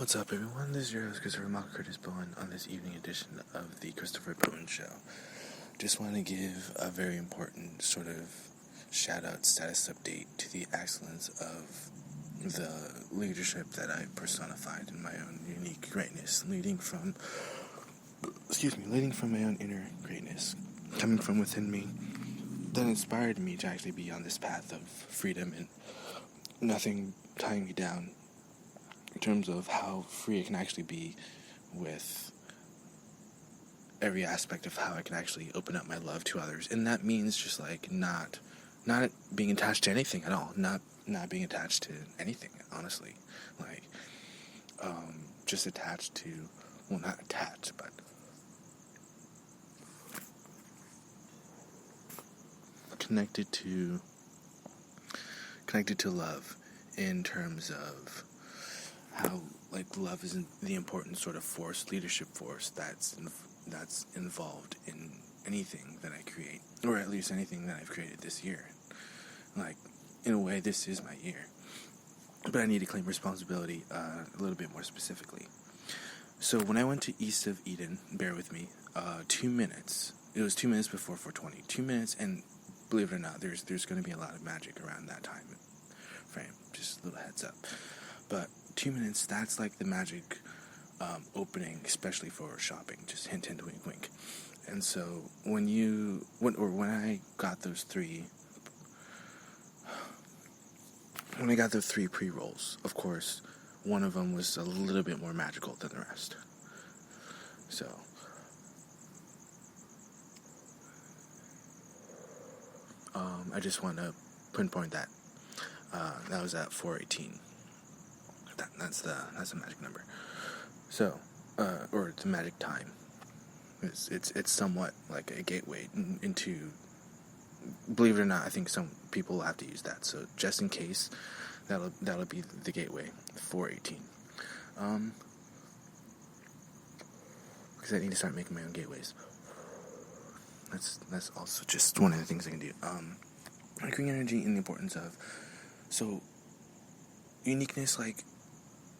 What's up, everyone? This is your host, Christopher Michael Curtis Bowen, on this evening edition of the Christopher Bowen Show. Just want to give a very important sort of shout-out status update to the excellence of the leadership that I personified in my own unique greatness, leading from my own inner greatness, coming from within me, that inspired me to actually be on this path of freedom and nothing tying me down, in terms of how free I can actually be with every aspect of how I can actually open up my love to others. And that means just like not being attached to anything at all, not being attached to anything, honestly. Like just attached to, well, not attached, but connected to love, in terms of how, like, love isn't the important sort of force, leadership force that's involved in anything that I create, or at least anything that I've created this year. Like, in a way, this is my year, but I need to claim responsibility a little bit more specifically. So when I went to East of Eden, bear with me, 2 minutes. It was 2 minutes before 4:20. 2 minutes, and believe it or not, there's going to be a lot of magic around that time frame. Just a little heads up. But 2 minutes, that's like the magic opening, especially for shopping. Just hint, hint, wink, wink. And so when I got those three pre-rolls, of course, one of them was a little bit more magical than the rest. So I just want to pinpoint that. That was at 4:18. That's the magic number. So, or the magic time. It's somewhat like a gateway into. Believe it or not, I think some people will have to use that. So just in case, that'll be the gateway. 4:18. Because I need to start making my own gateways. That's also just one of the things I can do. Green energy and the importance of, so uniqueness, like,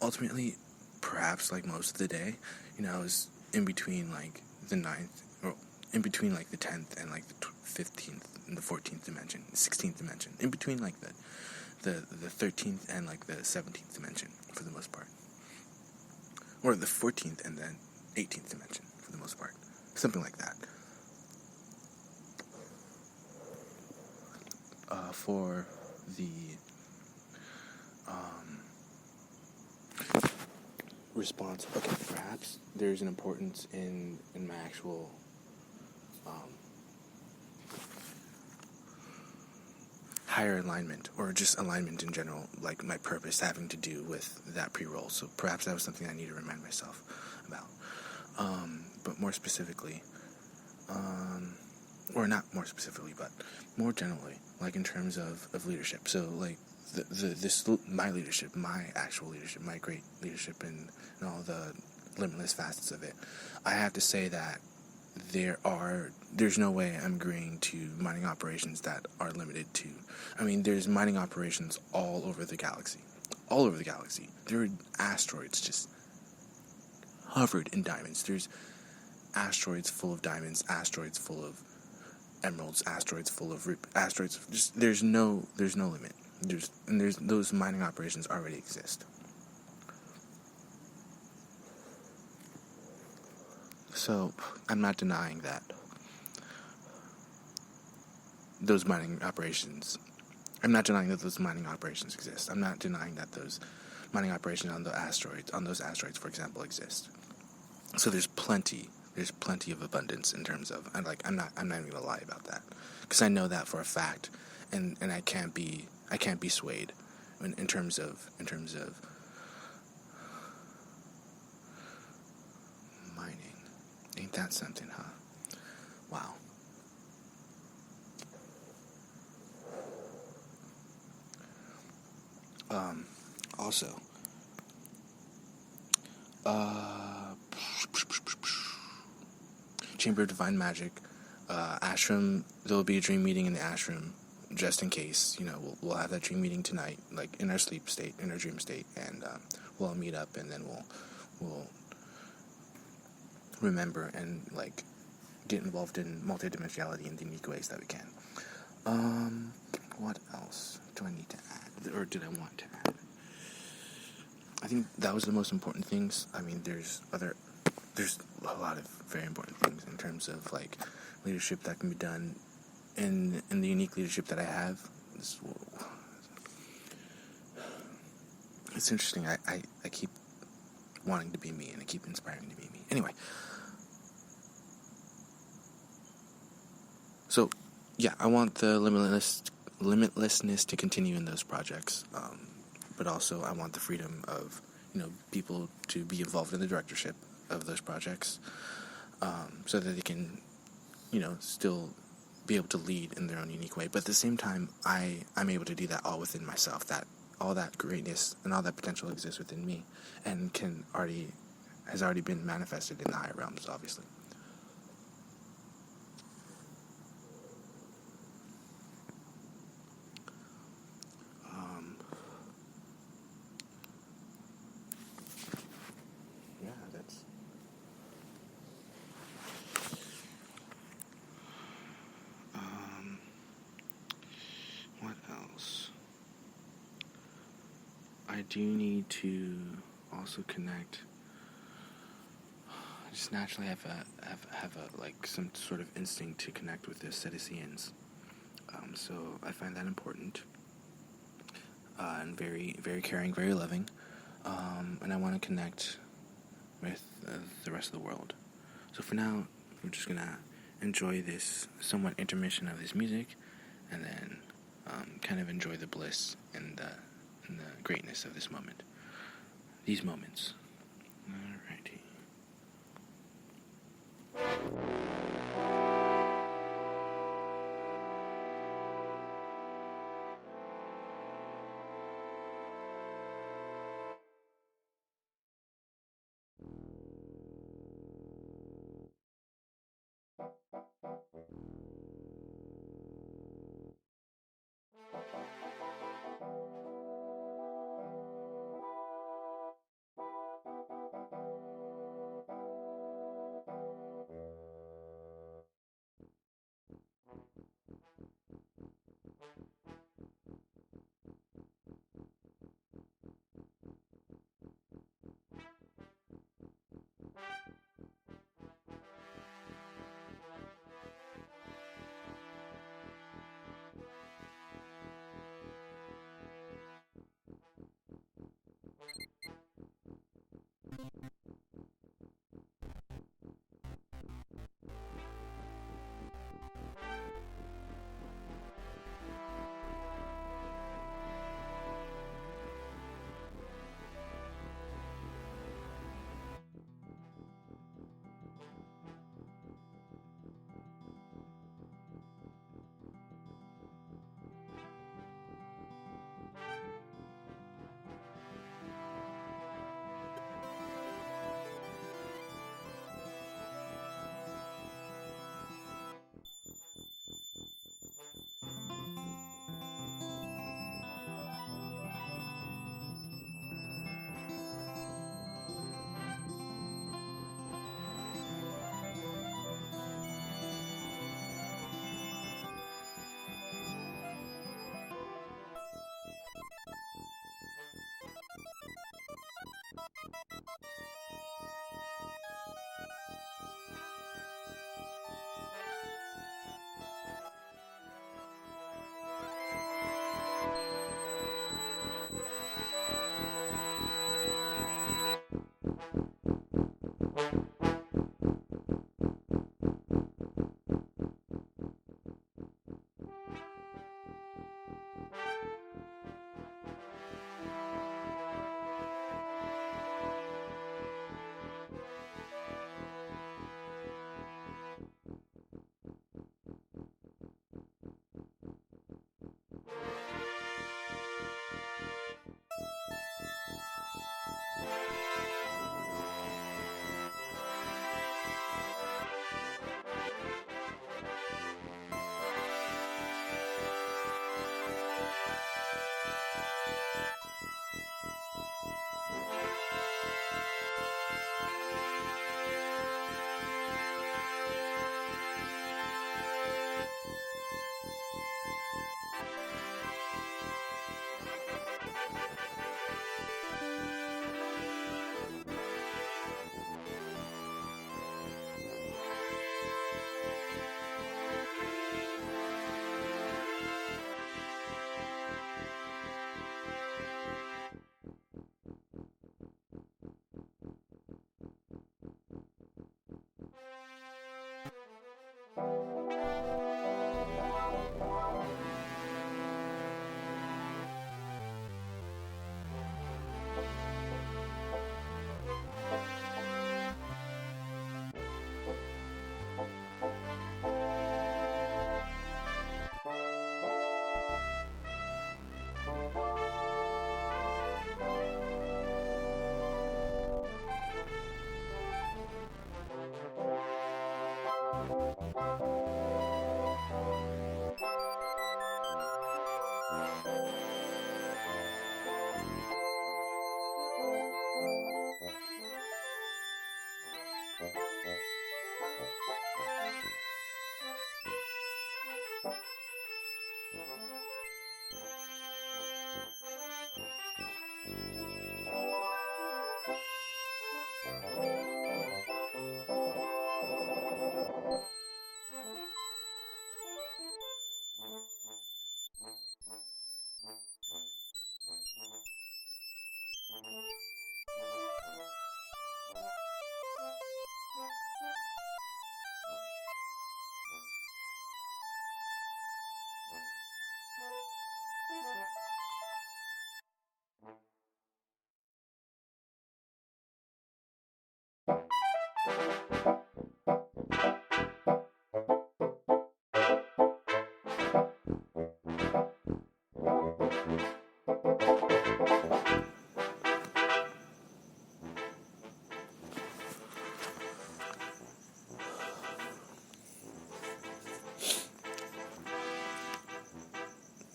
ultimately, perhaps, like, most of the day, I was in between, like, the 9th, or in between, like, the 10th and, like, the 15th and the 14th dimension, 16th dimension, in between, like, the 13th and, like, the 17th dimension, for the most part, or the 14th and then 18th dimension, for the most part, something like that. For the response, okay, perhaps there's an importance in my actual higher alignment, or just alignment in general, like my purpose having to do with that pre-roll. So perhaps that was something I need to remind myself about. But more specifically, or not more specifically, but more generally, like in terms of leadership. So like my leadership, my actual leadership, my great leadership, and all the limitless facets of it. I have to say that there's no way I'm agreeing to mining operations that are limited to. I mean, there's mining operations all over the galaxy. There are asteroids just covered in diamonds. There's asteroids full of diamonds, asteroids full of emeralds, asteroids full of asteroids. Just there's no limit. There's those mining operations already exist. So I'm not denying that those mining operations. I'm not denying that those mining operations exist. I'm not denying that those mining operations on those asteroids, for example, exist. So there's plenty of abundance in terms of, I'm not even gonna lie about that, because I know that for a fact, and I can't be swayed in terms of mining. Ain't that something, huh? Wow. Also, Chamber of Divine Magic, ashram. There will be a dream meeting in the ashram just in case, we'll have that dream meeting tonight, like in our sleep state, in our dream state, and we'll all meet up, and then we'll remember and like get involved in multidimensionality in the unique ways that we can. What else do I need to add, or did I want to add? I think that was the most important things. I mean, there's a lot of very important things in terms of like leadership that can be done in the unique leadership that I have. It's interesting. I keep wanting to be me, and I keep inspiring to be me. Anyway, so yeah, I want the limitlessness to continue in those projects, but also I want the freedom of people to be involved in the directorship of those projects, so that they can still be able to lead in their own unique way. But at the same time, I'm able to do that all within myself. That all that greatness and all that potential exists within me, and has already been manifested in the higher realms, obviously. Yeah, that's. What else? I do need to also connect. I just naturally have a like some sort of instinct to connect with the citizens. So I find that important, and very, very caring, very loving. And I want to connect with the rest of the world. So for now, we're just gonna enjoy this somewhat intermission of this music, and then kind of enjoy the bliss and the greatness of this moment. These moments. Alrighty.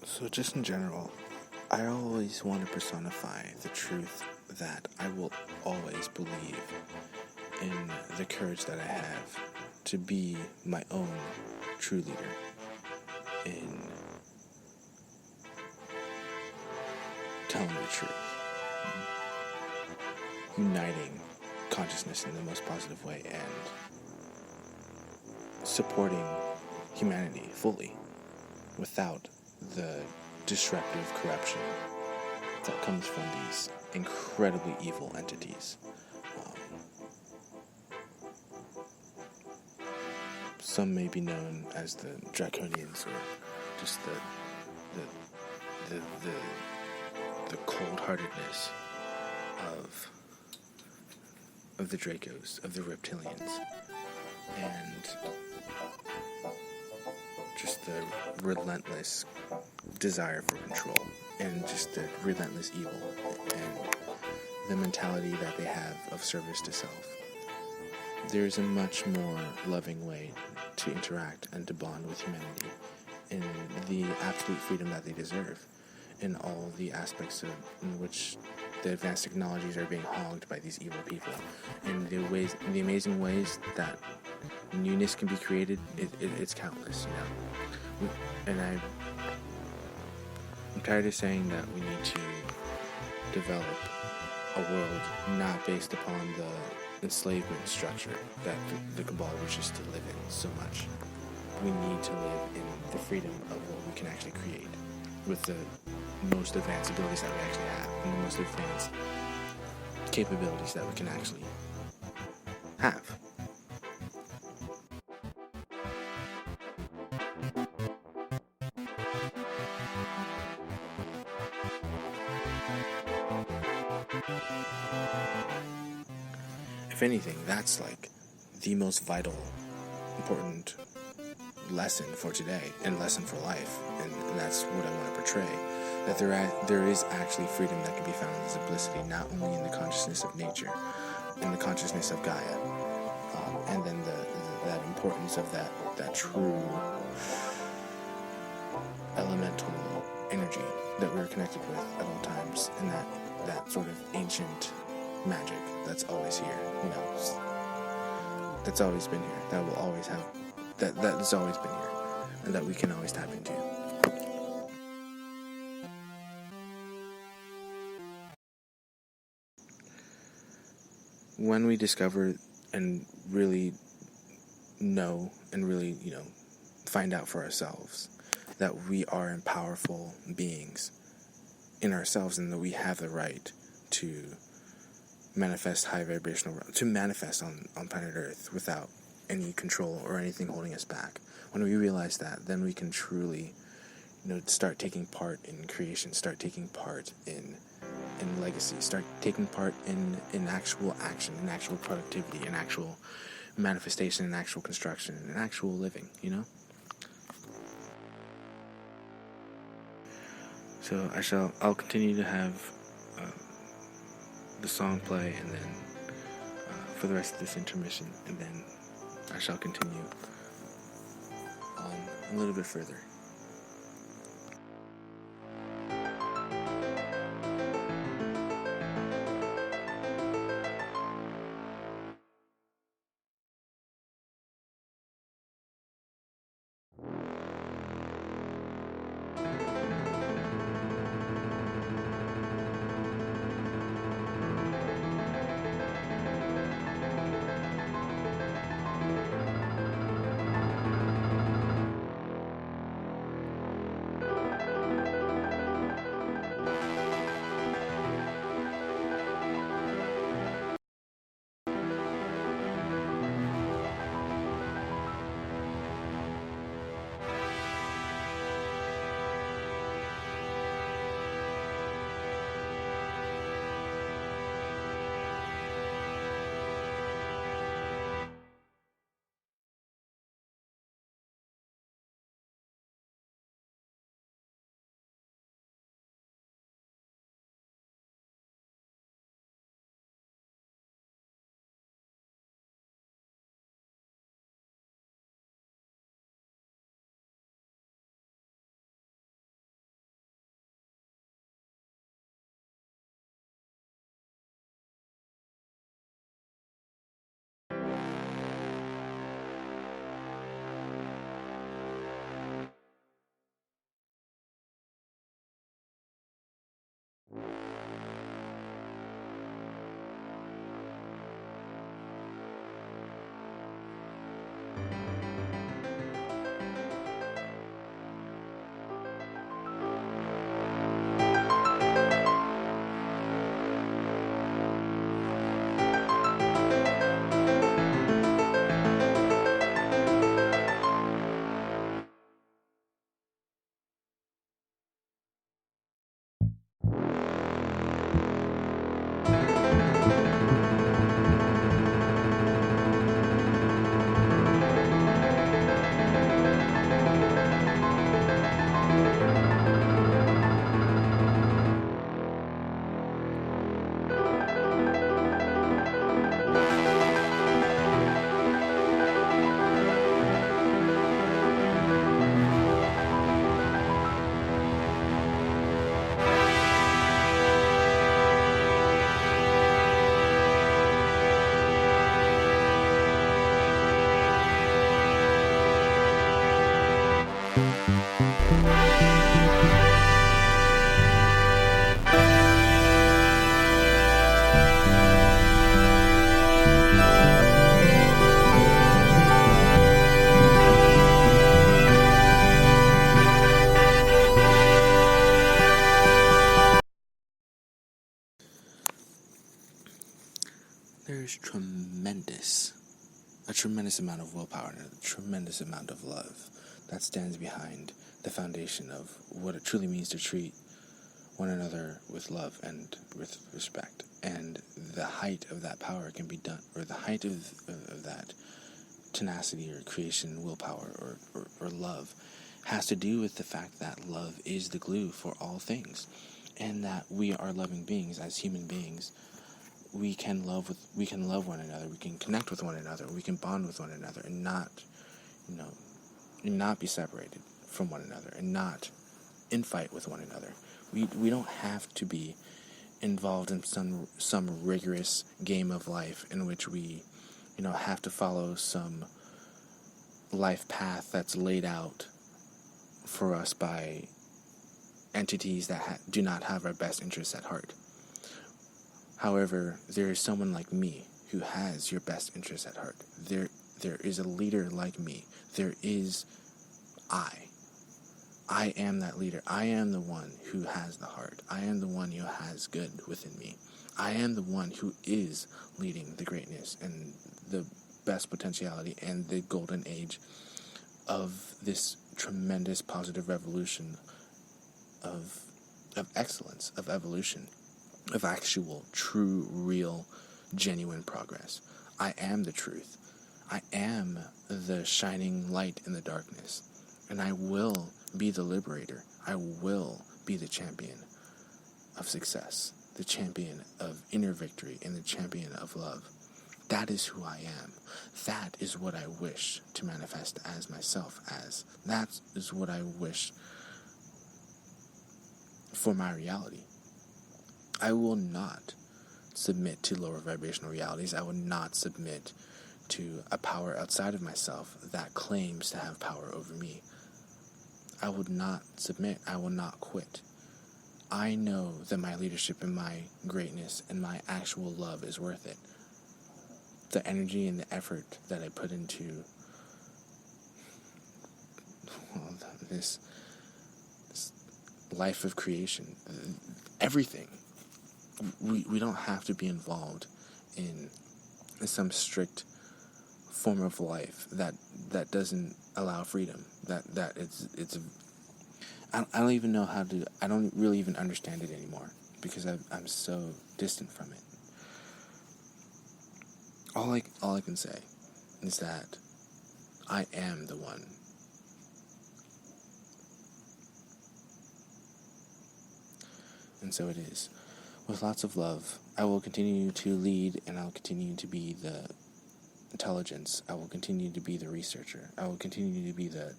So just in general, I always want to personify the truth that I will always believe in the courage that I have to be my own true leader in telling the truth, uniting consciousness in the most positive way, and supporting humanity fully without the disruptive corruption that comes from these incredibly evil entities. Some may be known as the Draconians, or just the cold-heartedness of the Dracos, of the reptilians, and just the relentless desire for control, and just the relentless evil, and the mentality that they have of service to self. There's a much more loving way to interact and to bond with humanity in the absolute freedom that they deserve, in all the aspects in which the advanced technologies are being hogged by these evil people, in the amazing ways that newness can be created. It's countless, and I'm tired of saying that we need to develop a world not based upon the enslavement structure that the cabal wishes to live in so much. We need to live in the freedom of what we can actually create with the most advanced abilities that we actually have, and the most advanced capabilities that we can actually have. If anything, that's like the most vital, important lesson for today and lesson for life, and that's what I want to portray. That there is actually freedom that can be found in simplicity, not only in the consciousness of nature, in the consciousness of Gaia, and then that importance of that true elemental energy that we're connected with at all times, and that sort of ancient magic that's always here, that's always been here, that will always have, that has always been here, and that we can always tap into. When we discover and really know and really, find out for ourselves that we are powerful beings in ourselves, and that we have the right to manifest high vibrational, to manifest on planet Earth without any control or anything holding us back. When we realize that, then we can truly, start taking part in creation, start taking part in legacy, start taking part in actual action, in actual productivity, in actual manifestation, in actual construction, in actual living, So I'll continue to have the song play, and then for the rest of this intermission, and then I shall continue on a little bit further. There's a tremendous amount of willpower and a tremendous amount of love that stands behind the foundation of what it truly means to treat one another with love and with respect. And the height of that power can be done, or the height of that tenacity or creation, willpower or love, has to do with the fact that love is the glue for all things, and that we are loving beings. As human beings, we can love one another, we can connect with one another, we can bond with one another, and not be separated from one another, and not infight with one another. We don't have to be involved in some rigorous game of life in which we have to follow some life path that's laid out for us by entities that do not have our best interests at heart. However, there is someone like me who has your best interests at heart. There is a leader like me. There is I am that leader. I am the one who has the heart. I am the one who has good within me. I am the one who is leading the greatness and the best potentiality and the golden age of this tremendous positive revolution of excellence, of evolution, of actual, true, real, genuine progress. I am the truth. I am the shining light in the darkness. And I will be the liberator. I will be the champion of success, the champion of inner victory, and the champion of love. That is who I am. That is what I wish to manifest as myself as. That is what I wish for my reality. I will not submit to lower vibrational realities. I will not submit to a power outside of myself that claims to have power over me. I would not submit. I will not quit. I know that my leadership and my greatness and my actual love is worth it. The energy and the effort that I put into this life of creation, everything. We don't have to be involved in some strict form of life that doesn't allow freedom. That it's I don't even know how to. I don't really even understand it anymore because I'm so distant from it. All I can say is that I am the one. And so it is. With lots of love, I will continue to lead, and I'll continue to be the intelligence. I will continue to be the researcher. I will continue to be the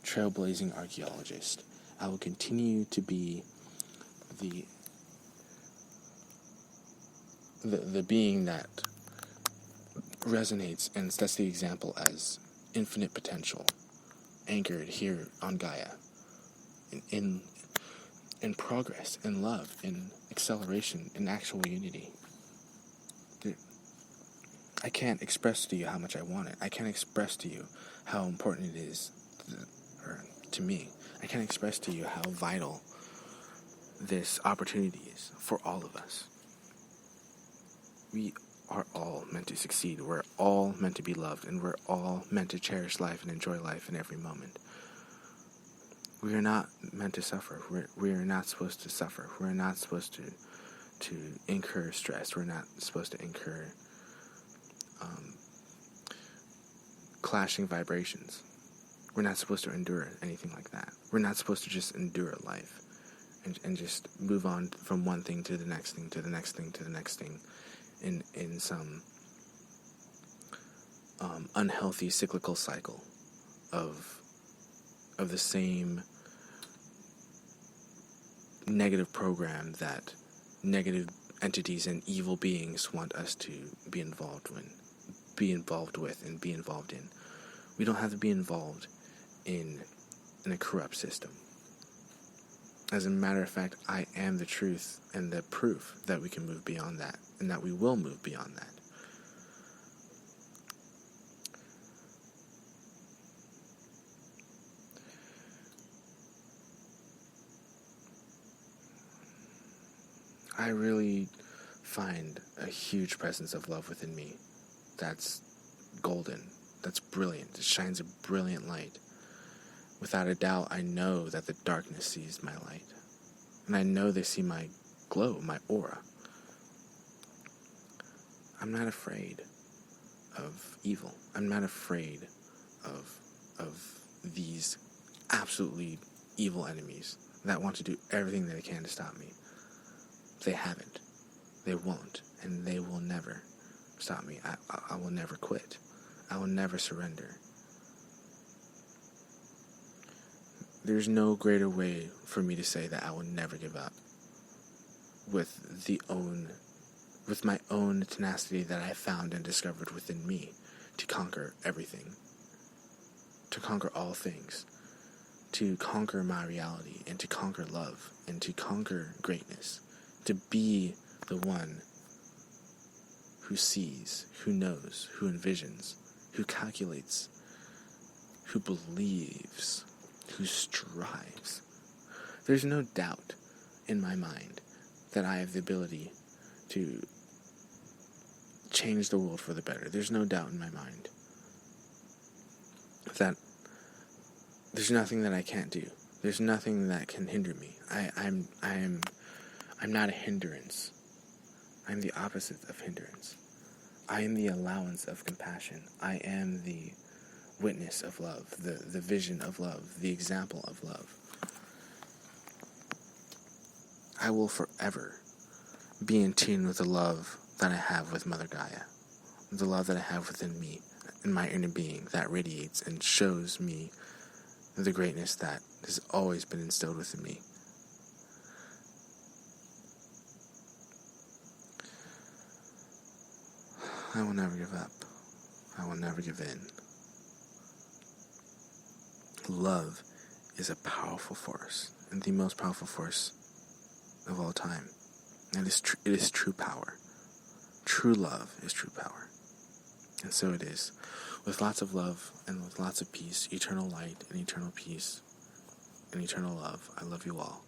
trailblazing archaeologist. I will continue to be the being that resonates and sets the example as infinite potential, anchored here on Gaia, in progress, in love, in acceleration, in actual unity. I can't express to you how much I want it. I can't express to you how important it is to me. I can't express to you how vital this opportunity is for all of us. We are all meant to succeed. We're all meant to be loved, and we're all meant to cherish life and enjoy life in every moment. We are not meant to suffer. We are not supposed to suffer. We're not supposed to incur stress. We're not supposed to incur clashing vibrations. We're not supposed to endure anything like that. We're not supposed to just endure life and just move on from one thing to the next thing, to the next thing, to the next thing in some unhealthy cyclical cycle of the same negative program that negative entities and evil beings want us to be involved with and be involved in. We don't have to be involved in in a corrupt system. As a matter of fact, I am the truth and the proof that we can move beyond that, and that we will move beyond that. I really find a huge presence of love within me that's golden, that's brilliant. It shines a brilliant light. Without a doubt, I know that the darkness sees my light. And I know they see my glow, my aura. I'm not afraid of evil. I'm not afraid of these absolutely evil enemies that want to do everything they can to stop me. They haven't. They won't. And they will never stop me. I will never quit. I will never surrender. There's no greater way for me to say that I will never give up with my own tenacity that I found and discovered within me to conquer everything, to conquer all things, to conquer my reality, and to conquer love, and to conquer greatness, to be the one who sees, who knows, who envisions, who calculates, who believes, who strives. There's no doubt in my mind that I have the ability to change the world for the better. There's no doubt in my mind that there's nothing that I can't do. There's nothing that can hinder me. I'm not a hindrance. I'm the opposite of hindrance. I am the allowance of compassion. I am the witness of love, the vision of love, the example of love. I will forever be in tune with the love that I have with Mother Gaia, the love that I have within me and my inner being that radiates and shows me the greatness that has always been instilled within me. I will never give up. I will never give in. Love is a powerful force, and the most powerful force of all time. And it is true power. True love is true power. And so it is. With lots of love and with lots of peace, eternal light and eternal peace and eternal love, I love you all.